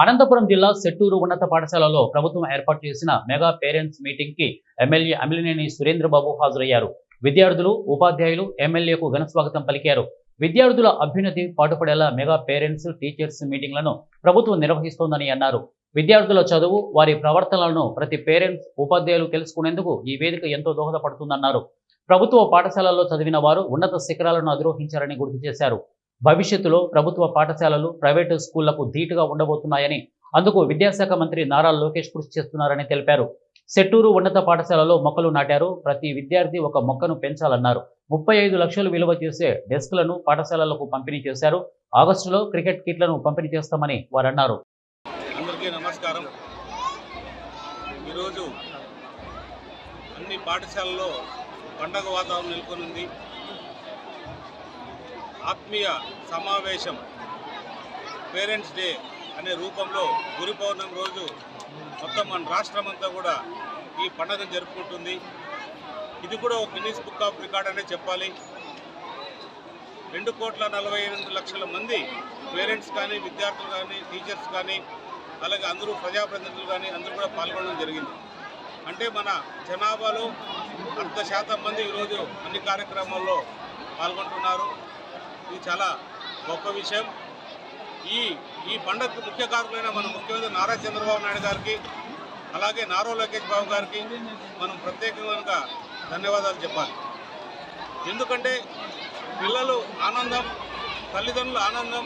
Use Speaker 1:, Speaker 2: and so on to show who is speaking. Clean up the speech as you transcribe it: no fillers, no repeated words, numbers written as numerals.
Speaker 1: అనంతపురం జిల్లా సెట్టూరు ఉన్నత పాఠశాలలో ప్రభుత్వం ఏర్పాటు చేసిన మెగా పేరెంట్స్ మీటింగ్ కి ఎమ్మెల్యే అమిలినేని సురేంద్రబాబు హాజరయ్యారు. విద్యార్థులు, ఉపాధ్యాయులు ఎమ్మెల్యేకు ఘన స్వాగతం పలికారు. విద్యార్థుల అభ్యున్నతి పాటుపడేలా మెగా పేరెంట్స్ టీచర్స్ మీటింగ్లను ప్రభుత్వం నిర్వహిస్తోందని అన్నారు. విద్యార్థుల చదువు, వారి ప్రవర్తనలను ప్రతి పేరెంట్స్, ఉపాధ్యాయులు తెలుసుకునేందుకు ఈ వేదిక ఎంతో దోహదపడుతుందన్నారు. ప్రభుత్వ పాఠశాలల్లో చదివిన వారు ఉన్నత శిఖరాలను అధిరోహించారని గుర్తు చేశారు. భవిష్యత్తులో ప్రభుత్వ పాఠశాలలు ప్రైవేటు స్కూళ్లకు ధీటుగా ఉండబోతున్నాయని, అందుకు విద్యాశాఖ మంత్రి నారా లోకేష్ కృషి చేస్తున్నారని తెలిపారు. సెట్టూరు ఉన్నత పాఠశాలలో మొక్కలు నాటారు. ప్రతి విద్యార్థి ఒక మొక్కను పెంచాలన్నారు. 35 లక్షలు విలువ చేసే డెస్క్లను పాఠశాలలకు పంపిణీ చేశారు. ఆగస్టులో క్రికెట్ కిట్లను పంపిణీ చేస్తామని వారన్నారు.
Speaker 2: అందరికీ నమస్కారం. ఈరోజు అన్ని పాఠశాలల్లో పండగ వాతావరణం నెలకొనుంది. ఆత్మీయ సమావేశం పేరెంట్స్ డే అనే రూపంలో గురు పౌర్ణమి రోజు మొత్తం మన రాష్ట్రం అంతా కూడా ఈ పండుగను జరుపుకుంటుంది. ఇది కూడా ఒక గిన్నిస్ బుక్ ఆఫ్ రికార్డ్ అనే చెప్పాలి. 2,48,00,000 మంది పేరెంట్స్ కానీ, విద్యార్థులు కానీ, టీచర్స్ కానీ, అలాగే అందరూ ప్రజాప్రతినిధులు కానీ అందరూ కూడా పాల్గొనడం జరిగింది. అంటే మన జనాభాలో 1% మంది ఈరోజు అన్ని కార్యక్రమాల్లో పాల్గొంటున్నారు. ఇది చాలా గొప్ప విషయం. ఈ పండుగకు ముఖ్య కారణమైన మన ముఖ్యమంత్రి నారా చంద్రబాబు నాయుడు గారికి, అలాగే నారా లోకేష్ బాబు గారికి మనం ప్రత్యేకంగా ధన్యవాదాలు చెప్పాలి. ఎందుకంటే పిల్లలు ఆనందం, తల్లిదండ్రుల ఆనందం,